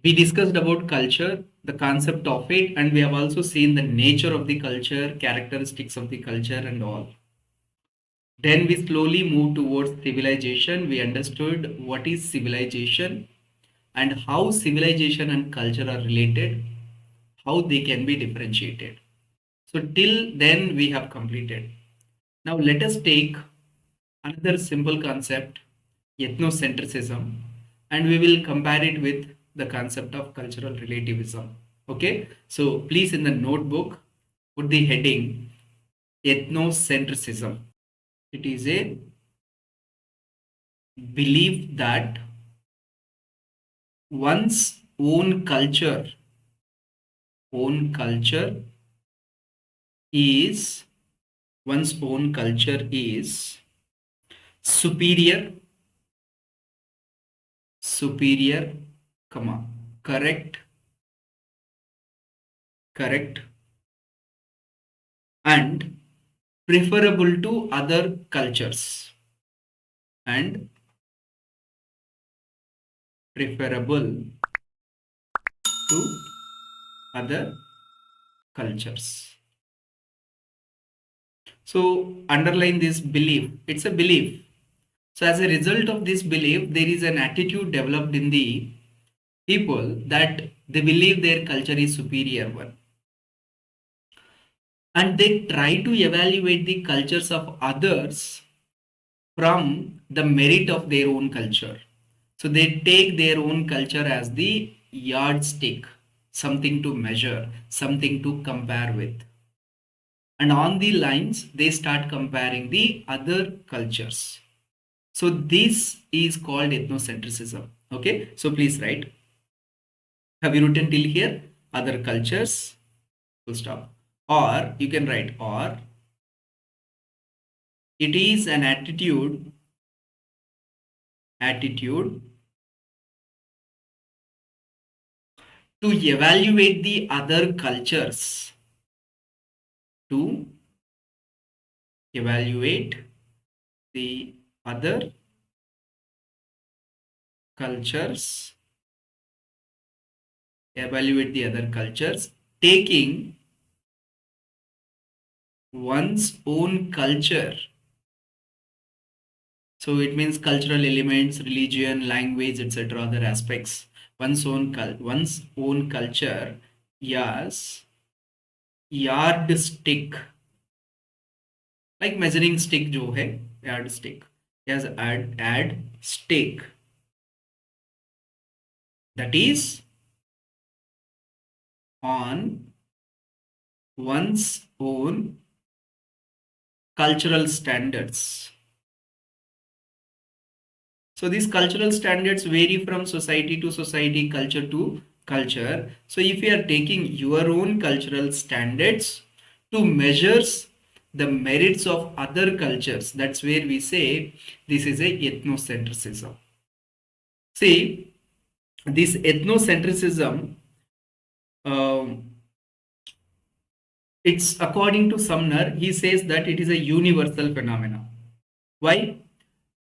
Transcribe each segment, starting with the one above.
We discussed about culture, the concept of it, and we have also seen the nature of the culture, characteristics of the culture, and all. Then we slowly moved towards civilization. We understood what is civilization and how civilization and culture are related, how they can be differentiated. So, till then, we have completed. Now, let us take another simple concept, ethnocentrism, and we will compare it with the concept of cultural relativism. Okay, so please in the notebook put the heading ethnocentrism. It is a belief that one's own culture is one's own culture is superior, superior, comma, correct, correct, and preferable to other cultures, and preferable to other cultures. So underline this belief. It's a belief. So as a result of this belief, there is an attitude developed in the people that they believe their culture is superior one. And they try to evaluate the cultures of others from the merit of their own culture. So they take their own culture as the yardstick, something to measure, something to compare with. And on the lines, they start comparing the other cultures. So this is called ethnocentrism. Okay, so please write. Have you written till here? Other cultures, full stop. Or you can write, or it is an attitude to evaluate the other cultures, to evaluate the other cultures, taking one's own culture. So it means cultural elements, religion, language, etc. Other aspects. One's own culture. Yes, yardstick, like measuring stick जो है yardstick. Yes, add stick. That is on one's own cultural standards. So these cultural standards vary from society to society, culture to culture. So if you are taking your own cultural standards to measures the merits of other cultures, that's where we say this is a ethnocentrism. See, this ethnocentrism, um, it's according to Sumner, he says that it is a universal phenomenon. Why?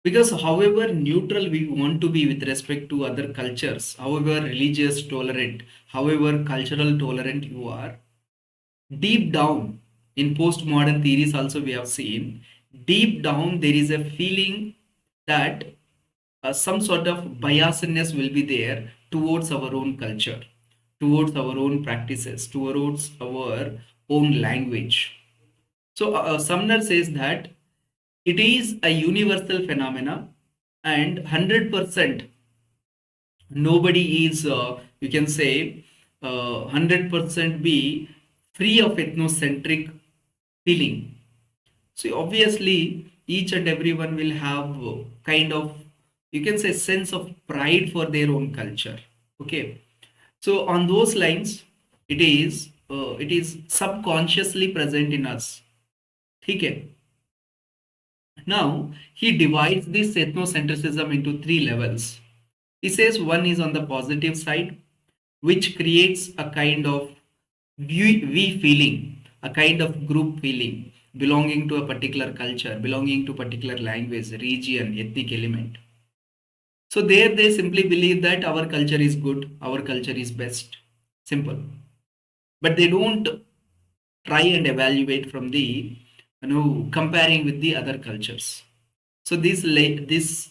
Because however neutral we want to be with respect to other cultures, however religious tolerant, however cultural tolerant you are, deep down in postmodern theories also we have seen, deep down there is a feeling that some sort of biasness will be there towards our own culture, towards our own practices, towards our own language. So Sumner says that it is a universal phenomena and 100% nobody is, you can say, 100% be free of ethnocentric feeling. So obviously each and everyone will have kind of, you can say, sense of pride for their own culture. Okay, so on those lines it is subconsciously present in us. Okay. Now he divides this ethnocentrism into three levels. He says one is on the positive side, which creates a kind of we feeling, a kind of group feeling, belonging to a particular culture, belonging to particular language, region, ethnic element. So there they simply believe that our culture is good, our culture is best. Simple. But they don't try and evaluate from the comparing with the other cultures. So this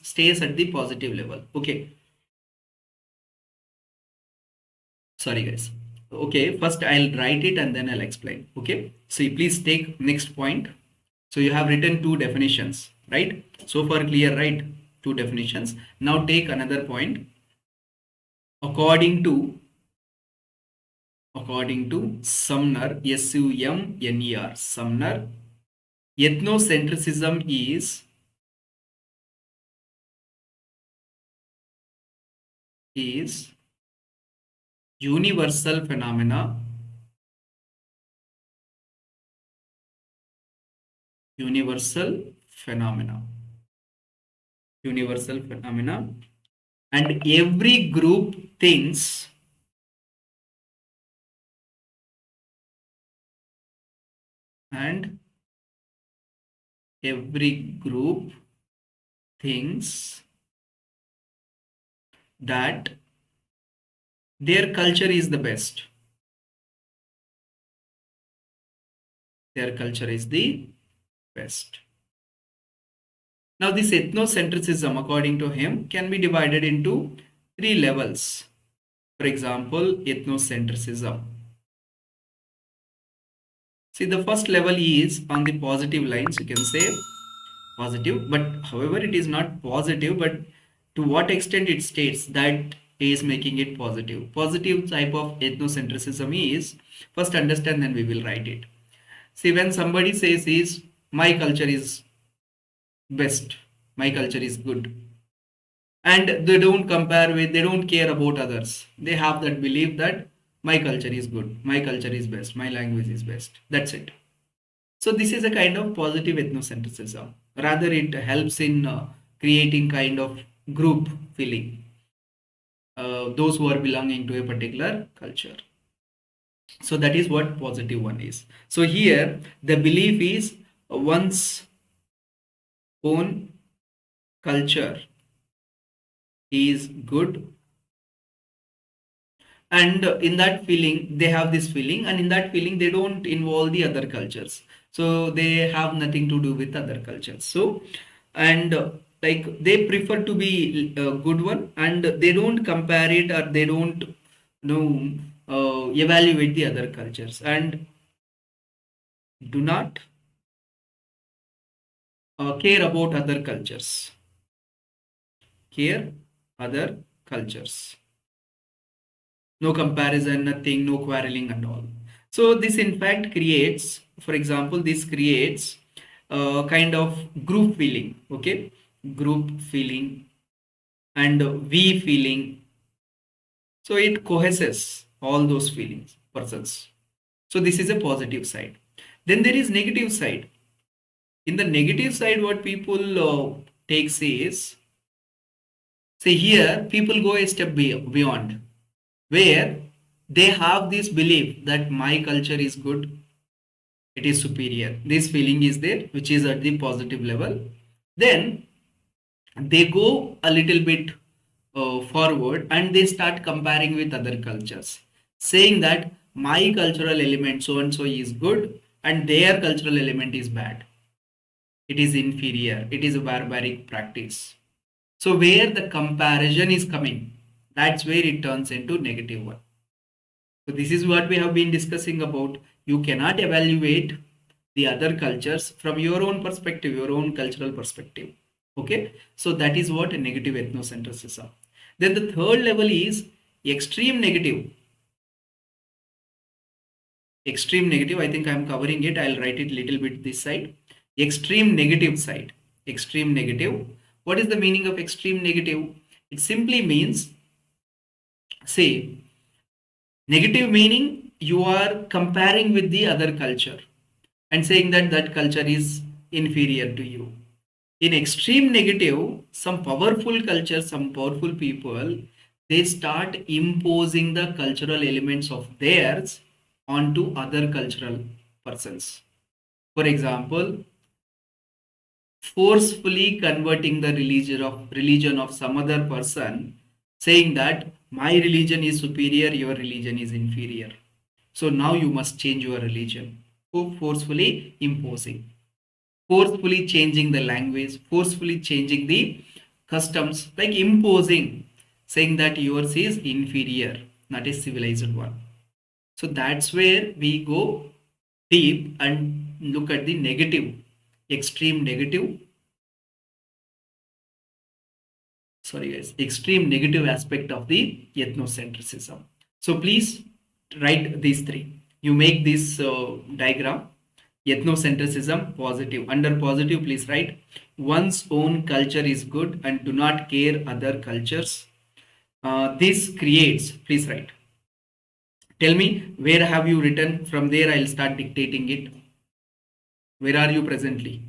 stays at the positive level. Okay. Sorry guys. Okay, first I'll write it and then I'll explain. Okay. So you please take next point. So you have written two definitions, right? So far clear, right? Two definitions. Now take another point. According to Sumner, Sumner, Sumner, ethnocentrism is universal phenomena, universal phenomena, universal phenomena, and every group thinks, and every group thinks that their culture is the best. Their culture is the best. Now, this ethnocentrism, according to him, can be divided into three levels. For example, ethnocentrism. See, the first level is on the positive lines, you can say positive, but however, it is not positive, but to what extent it states that is making it positive. Positive type of ethnocentrism is, first understand, then we will write it. See, when somebody says is my culture is best, my culture is good, and they don't compare with, they don't care about others. They have that belief that my culture is good, my culture is best, my language is best. That's it. So this is a kind of positive ethnocentrism. Rather, it helps in creating kind of group feeling. Those who are belonging to a particular culture. So that is what positive one is. So here the belief is one's own culture is good, and in that feeling they have this feeling, and in that feeling they don't involve the other cultures, so they have nothing to do with other cultures. So and like they prefer to be a good one, and they don't compare it, or they don't evaluate the other cultures, and do not care about other cultures, care other cultures. No comparison, nothing, no quarreling and all. So this in fact creates, for example, this creates a kind of group feeling, okay? Group feeling and we feeling. So it cohesives all those feelings, persons. So this is a positive side. Then there is negative side. In the negative side, what people takes is, say here, people go a step beyond, where they have this belief that my culture is good, it is superior. This feeling is there, which is at the positive level. Then they go a little bit forward and they start comparing with other cultures, saying that my cultural element so and so is good and their cultural element is bad. It is inferior. It is a barbaric practice. So where the comparison is coming, that's where it turns into negative one. So this is what we have been discussing about. You cannot evaluate the other cultures from your own perspective, your own cultural perspective. Okay, so that is what a negative ethnocentrism. Then the third level is extreme negative. Extreme negative, I think I'm covering it. I'll write it little bit this side. Extreme negative side. Extreme negative. What is the meaning of extreme negative? It simply means, say, negative meaning you are comparing with the other culture and saying that that culture is inferior to you. In extreme negative, some powerful culture, some powerful people, they start imposing the cultural elements of theirs onto other cultural persons. For example, forcefully converting the religion of some other person, saying that my religion is superior, your religion is inferior. So now you must change your religion. Forcefully imposing, forcefully changing the language, forcefully changing the customs, like imposing, saying that yours is inferior, not a civilized one. So that's where we go deep and look at the negative, extreme negative, sorry guys, extreme negative aspect of the ethnocentrism. So please write these three. You make this diagram. Ethnocentrism, positive. Under positive, please write one's own culture is good and do not care other cultures. This creates, please write. Tell me, where have you written? From there, I'll start dictating it. Where are you presently?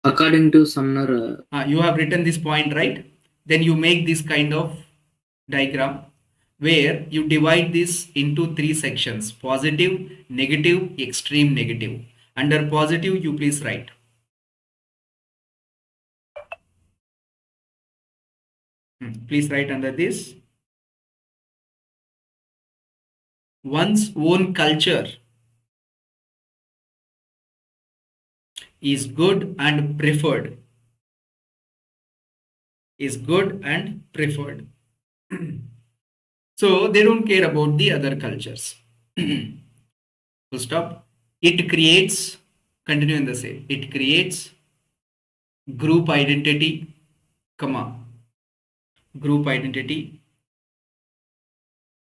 According to Sumner, You have written this point, right? Then you make this kind of diagram where you divide this into three sections: positive, negative, extreme negative. Under positive, you please write. Please write under this. One's own culture is good and preferred. Is good and preferred. So they don't care about the other cultures. Full stop. It creates, continue in the same. It creates group identity, comma, group identity,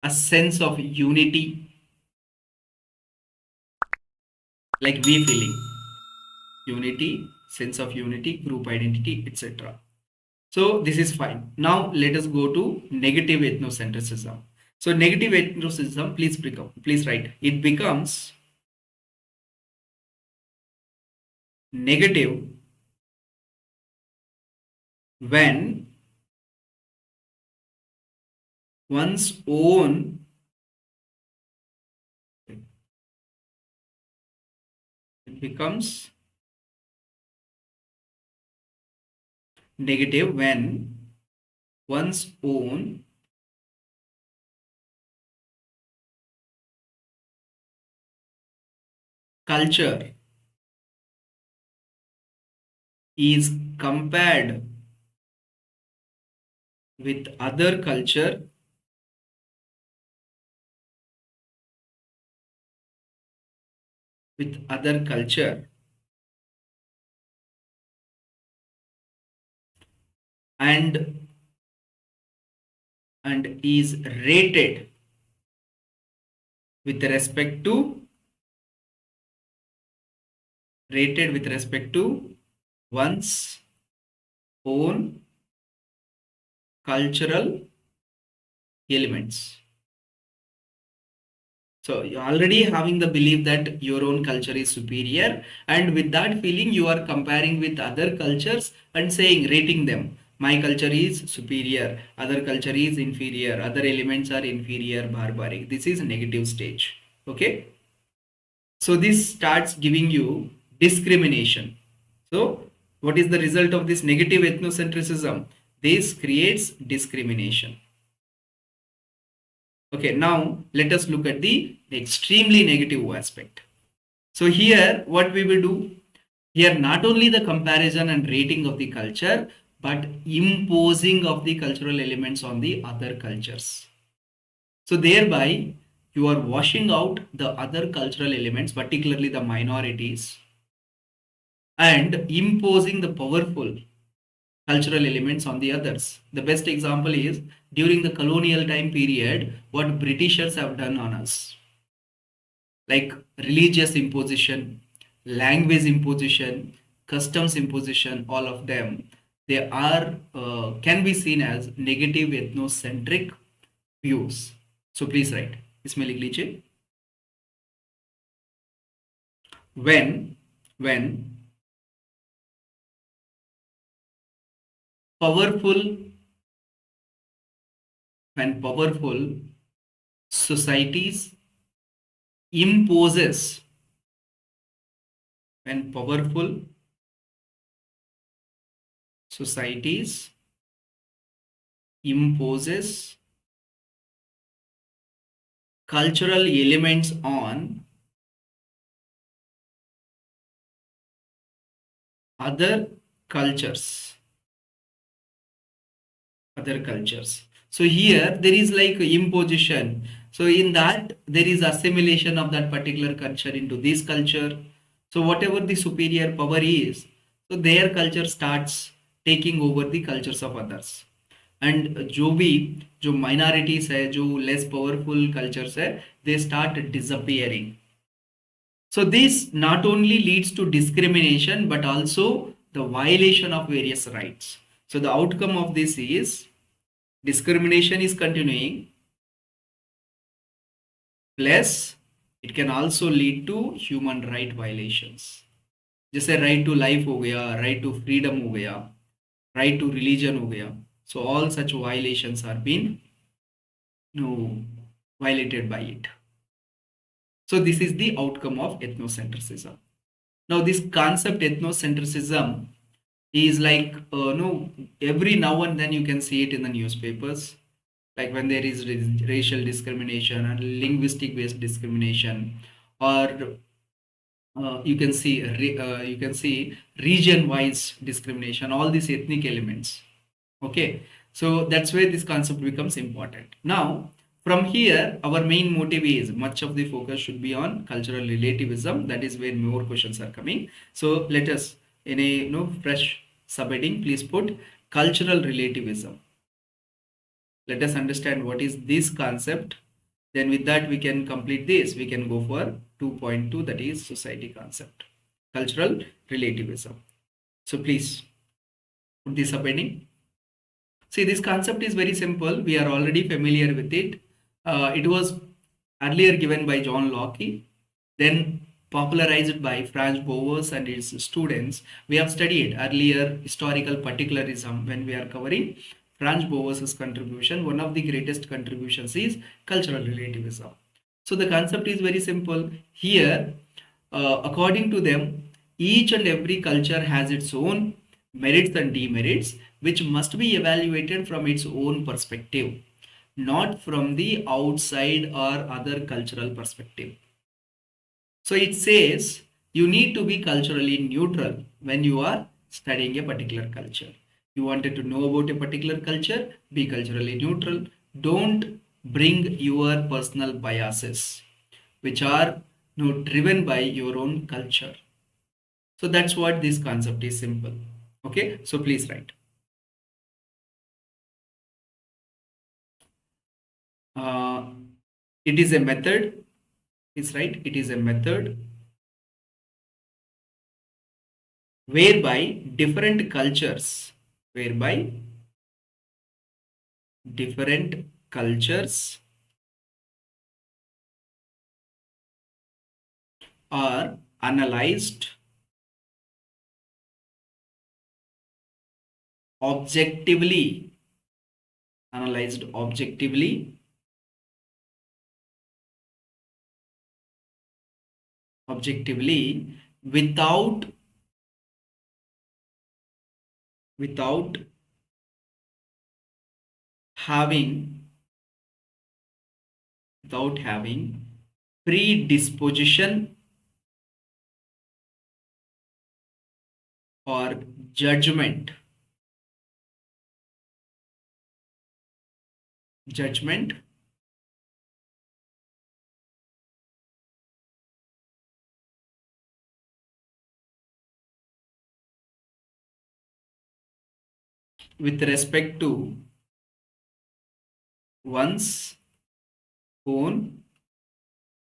a sense of unity, like we feeling, unity, sense of unity, group identity, etc. So this is fine. Now let us go to negative ethnocentrism. So negative ethnocentrism, please write. It becomes negative when one's own it becomes negative when one's own culture is compared with other culture with other culture and is with respect to rated with respect to one's own cultural elements. So you're already having the belief that your own culture is superior, and with that feeling, you are comparing with other cultures and saying, rating them. My culture is superior, other culture is inferior, other elements are inferior, barbaric. This is negative stage. Okay. So this starts giving you discrimination. So what is the result of this negative ethnocentrism? This creates discrimination. Okay, now let us look at the extremely negative aspect. So here what we will do, here not only the comparison and rating of the culture, but imposing of the cultural elements on the other cultures. So thereby you are washing out the other cultural elements, particularly the minorities, and imposing the powerful cultural elements on the others. The best example is during the colonial time period, what Britishers have done on us, like religious imposition, language imposition, customs imposition, all of them, they are can be seen as negative ethnocentric views. So please write. इसमें लिख लीजिए. When powerful when powerful societies imposes when powerful societies imposes cultural elements on other cultures. Other cultures. So here there is like imposition. So in that there is assimilation of that particular culture into this culture. So whatever the superior power is, so their culture starts taking over the cultures of others. And जो भी जो minorities है, जो less powerful cultures है, they start disappearing. So this not only leads to discrimination but also the violation of various rights. So the outcome of this is discrimination is continuing, plus it can also lead to human right violations. जैसे right to life हो गया, right to freedom हो गया, right to religion हो गया. So all such violations are being violated by it. So this is the outcome of ethnocentrism. Now this concept ethnocentrism is like no, every now and then you can see it in the newspapers, like when there is racial discrimination and linguistic based discrimination, or you can see region wise discrimination, all these ethnic elements. Okay, so that's where this concept becomes important. Now from here our main motive is much of the focus should be on cultural relativism. That is where more questions are coming. So let us in a fresh subheading please put cultural relativism. Let us understand what is this concept. Then with that we can complete this. We can go for 2.2, that is society concept, cultural relativism. So please put this subheading. See, this concept is very simple. We are already familiar with it. It was earlier given by John Locke, then popularized by Franz Boas and his students. We have studied earlier historical particularism when we are covering Franz Boas's contribution. One of the greatest contributions is cultural relativism. So the concept is very simple. Here, according to them, each and every culture has its own merits and demerits, which must be evaluated from its own perspective, not from the outside or other cultural perspective. So it says you need to be culturally neutral when you are studying a particular culture. You wanted to know about a particular culture, be culturally neutral. Don't bring your personal biases, which are driven by your own culture. So that's what this concept is simple. Okay, so please write. Uh, it is a method. Is right. It is a method whereby different cultures, whereby different cultures are objectively analyzed objectively without having predisposition or judgment with respect to one's own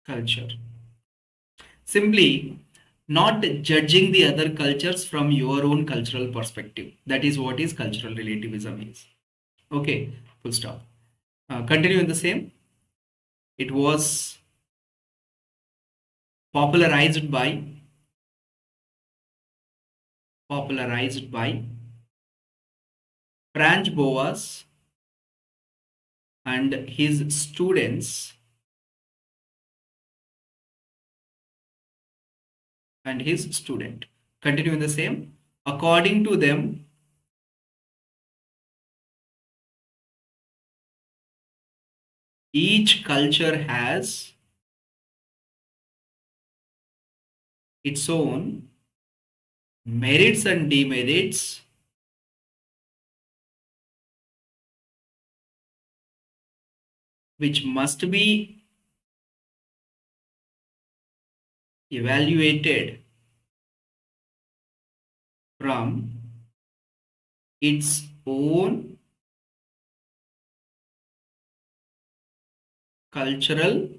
culture. Simply not judging the other cultures from your own cultural perspective. That is what is cultural relativism is. Okay, full stop. Continue in the same. It was popularized by Franz Boas and his students and his student. Continue in the same. According to them, each culture has its own merits and demerits, which must be evaluated from its own cultural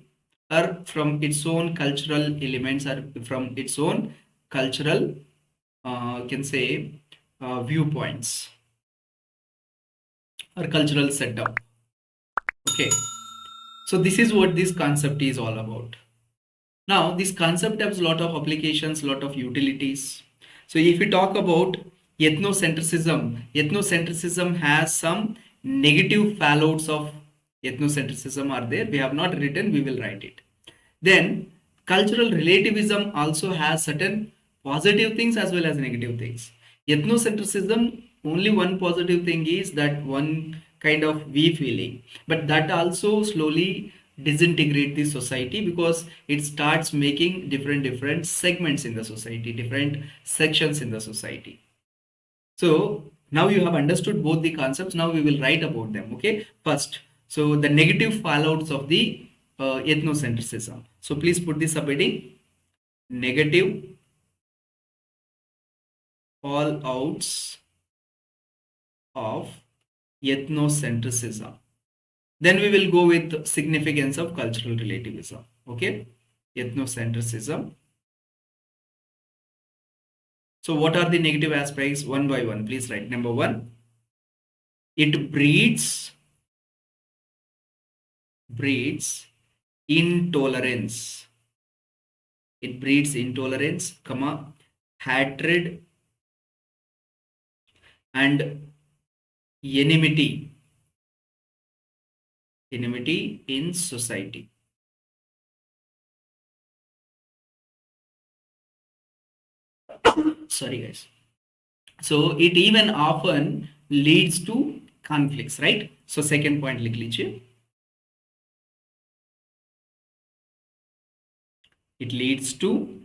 elements or from its own cultural can say viewpoints or cultural setup. Okay, so this is what this concept is all about. Now this concept has a lot of applications, lot of utilities. So if we talk about ethnocentrism has some negative fallouts of ethnocentrism are there. We have not written, we will write it. Then cultural relativism also has certain positive things as well as negative things. Ethnocentrism, only one positive thing is that one kind of we feeling, but that also slowly disintegrate the society because it starts making different segments in the society, different sections in the society. So now you have understood both the concepts. Now we will write about them. Okay. First, so the negative fallouts of the ethnocentrism. So please put this subheading: negative fallouts of ethnocentrism. Then we will go with significance of cultural relativism. Okay. Ethnocentrism. So what are the negative aspects? One by one, please write. Number one, it breeds intolerance. It breeds intolerance, comma, hatred and enmity in society. Sorry guys. So it even often leads to conflicts, right? So second point लिख लीजिए. It leads to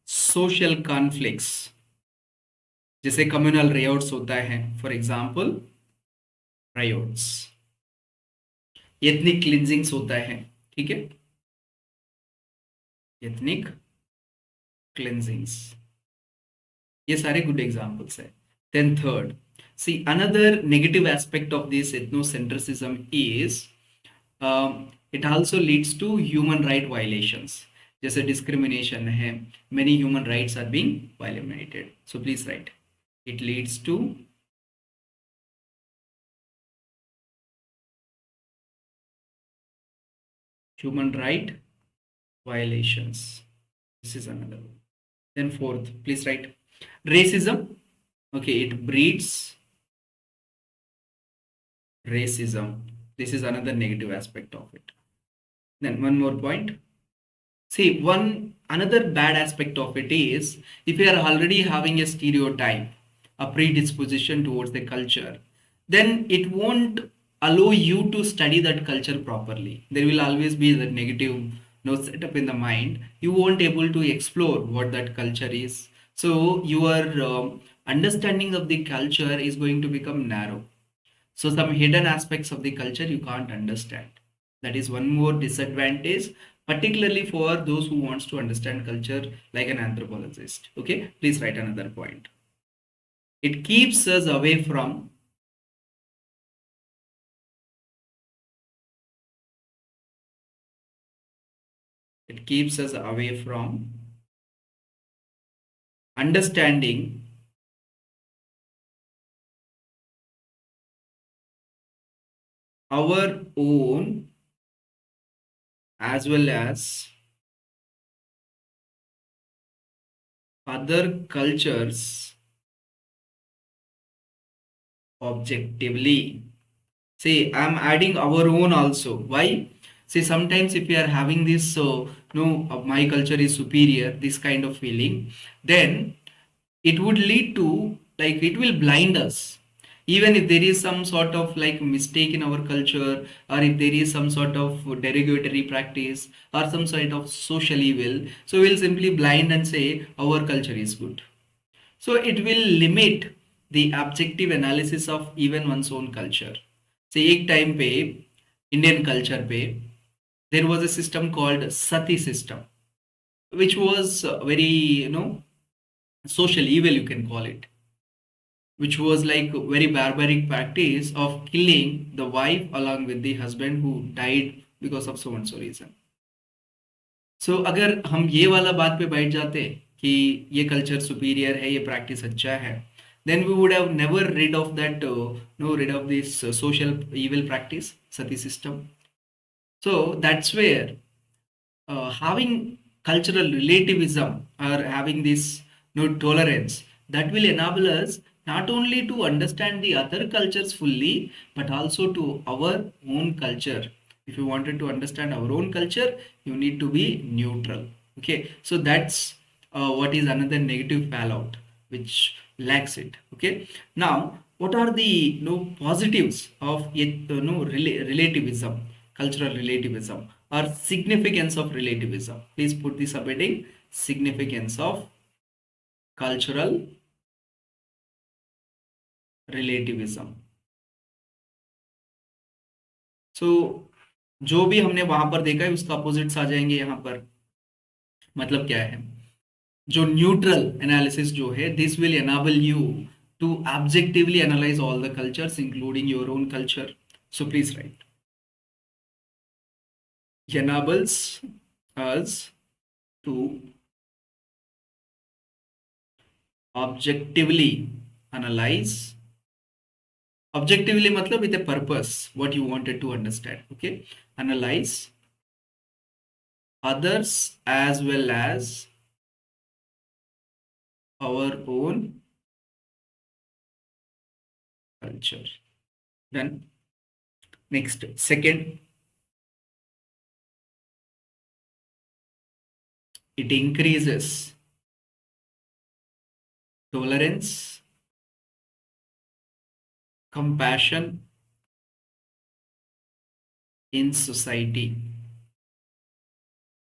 social conflicts. जैसे communal riots होता है, for example riots. ethnic cleansings होता है, ठीक है? ethnic cleansings, ये सारे good examples है. Then third, see another negative aspect of this ethnocentrism is it also leads to human right violations. जैसे discrimination है, many human rights are being violated. So please write, it leads to human right violations. This is another one. Then fourth, please write racism. Okay, it breeds racism. This is another negative aspect of it. Then one more point. See, another bad aspect of it is if you are already having a stereotype, a predisposition towards the culture, then it won't allow you to study that culture properly. There will always be the negative setup in the mind. You won't able to explore what that culture is. So your understanding of the culture is going to become narrow. So some hidden aspects of the culture you can't understand. That is one more disadvantage, particularly for those who wants to understand culture like an anthropologist. Okay, please write another point. It keeps us away from understanding our own as well as other cultures objectively. See, I'm adding our own also. Why? See, sometimes if we are having this, my culture is superior, this kind of feeling, then it would lead to, like, it will blind us. even if there is some sort of like mistake in our culture, or if there is some sort of derogatory practice or some sort of social evil, so we'll simply blind and say our culture is good. So it will limit the objective analysis of even one's own culture. से एक time पे Indian culture पे there was a system called sati system, which was very, social evil, you can call it, which was like very barbaric practice of killing the wife along with the husband who died because of so and so reason. सो अगर हम ये वाला बात पे बैठ जाते कि ये कल्चर सुपीरियर है, ये प्रैक्टिस अच्छा है, then we would have never rid of that, no, rid of this social evil practice, sati system. So that's where having cultural relativism or having this, tolerance, that will enable us not only to understand the other cultures fully but also to our own culture. If you wanted to understand our own culture, you need to be neutral. Okay, so that's what is another negative fallout which lacks it. Okay, now what are the, positives of it, relativism, cultural relativism, or significance of relativism? Please put the subheading significance of cultural relativism. So जो भी हमने वहां पर देखा है उसका opposites आ जाएंगे यहाँ पर. मतलब क्या है, जो न्यूट्रल एनालिसिस जो है, this will enable you to objectively analyse all the cultures including your own culture. So please write, enables us to objectively analyze. Objectively मतलब with a purpose, what you wanted to understand. Okay, analyze others as well as our own culture. Then next, second, it increases tolerance, compassion in society.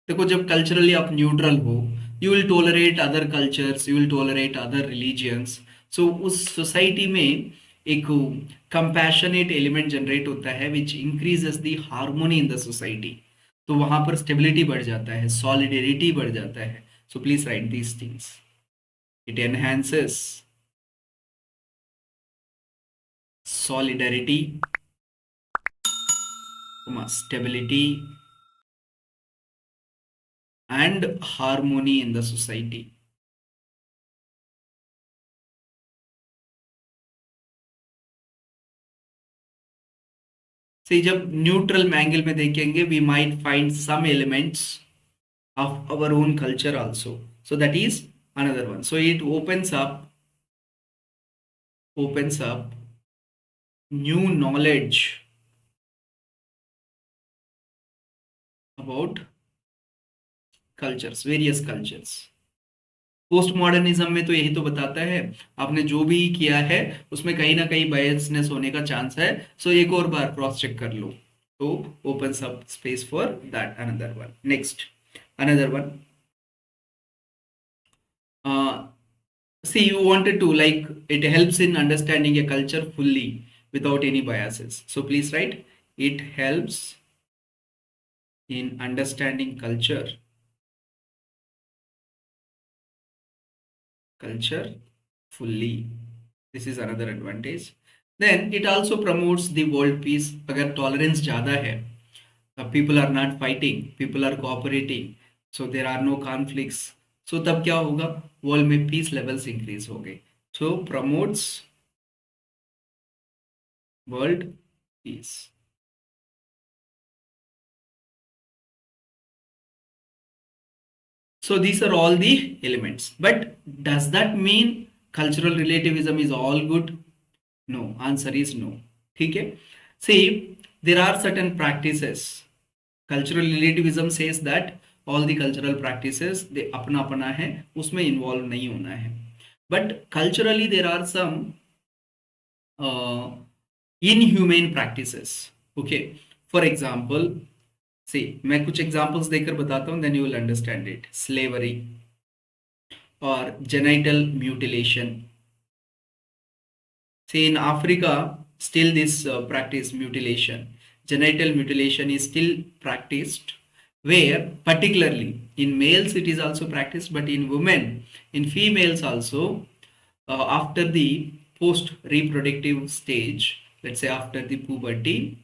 देखो, जब culturally आप neutral हो, you will tolerate other cultures, you will tolerate other religions. So उस society में एक compassionate element generate होता है which increases the harmony in the society. तो वहां पर स्टेबिलिटी बढ़ जाता है, सॉलिडेरिटी बढ़ जाता है. सो please right these things. It enhances solidarity, stability and harmony in the society. See, जब न्यूट्रल एंगल में देखेंगे, we might find some elements of our own culture also. So that is another one. So it opens up new knowledge about cultures, various cultures. Post modernism में तो यही तो बताता है, आपने जो भी किया है उसमें कहीं ना कहीं बायसनेस होने का चांस है, सो एक और बार क्रॉस चेक कर लो. तो opens up space for that. Another one, next, another one. See, you wanted to, like, it helps in understanding a culture fully without any biases. So please write, it helps in understanding culture fully. This is another advantage. Then it also promotes the world peace. अगर tolerance ज़्यादा है, people are not fighting, people are cooperating, so there are no conflicts. So तब क्या होगा, world में piece levels increase हो गए. So promotes world peace. So these are all the elements. But does that mean cultural relativism is all good? No. Answer is no. ठीक है. See, there are certain practices. Cultural relativism says that all the cultural practices, they अपना अपना है, उसमें involve नहीं होना है. But culturally there are some inhumane practices. Okay, for example, see, मैं कुछ examples देकर बताता हूँ, then you will understand it. Slavery or genital mutilation. See, in Africa, still this practice mutilation, genital mutilation is still practiced, where particularly in males it is also practiced, but in women, in females also, after the post reproductive stage, let's say after the puberty,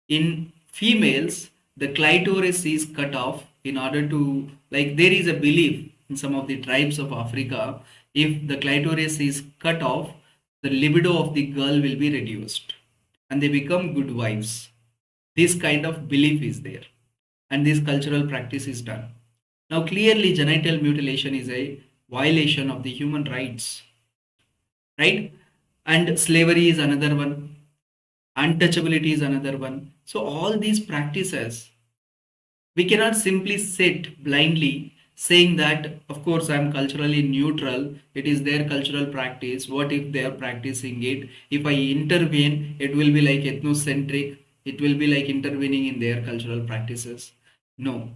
in females, the clitoris is cut off in order to, like, there is a belief in some of the tribes of Africa, if the clitoris is cut off, the libido of the girl will be reduced and they become good wives. This kind of belief is there, and this cultural practice is done. Now, clearly, genital mutilation is a violation of the human rights, right? And slavery is another one, untouchability is another one. So, all these practices, we cannot simply sit blindly saying that, of course, I'm culturally neutral, it is their cultural practice. What if they are practicing it? If I intervene, it will be like ethnocentric, it will be like intervening in their cultural practices. No.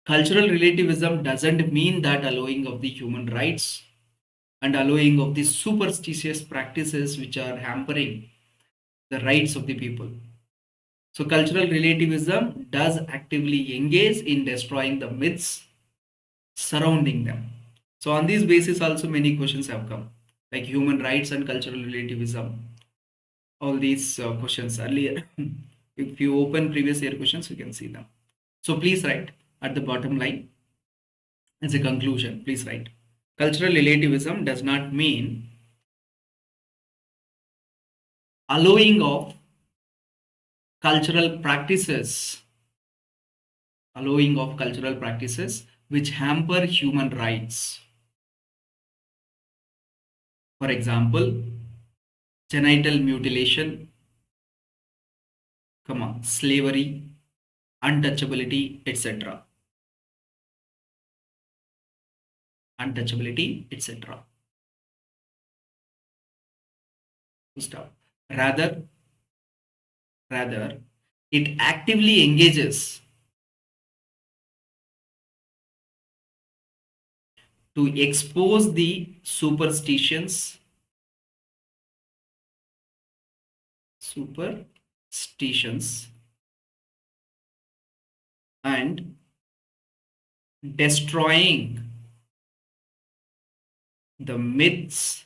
Cultural relativism doesn't mean that allowing of the human rights and allowing of the superstitious practices which are hampering the rights of the people. So, cultural relativism does actively engage in destroying the myths surrounding them. So, on this basis, also many questions have come, like human rights and cultural relativism. All these questions earlier, if you open previous year questions, you can see them. So, please write at the bottom line as a conclusion. Please write. Cultural relativism does not mean allowing of cultural practices, allowing of cultural practices which hamper human rights. For example, genital mutilation, slavery, untouchability, etc. Untouchability, etc. Stop. Rather, it actively engages to expose the superstitions and destroying the myths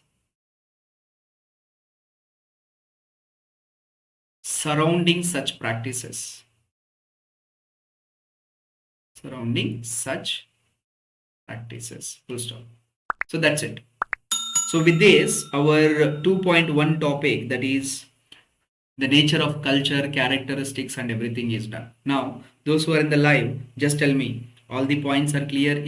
surrounding such practices. Surrounding such practices. Full stop. So that's it. So with this, our 2.1 topic, that is the nature of culture, characteristics, and everything is done. Now, those who are in the live, just tell me all the points are clear.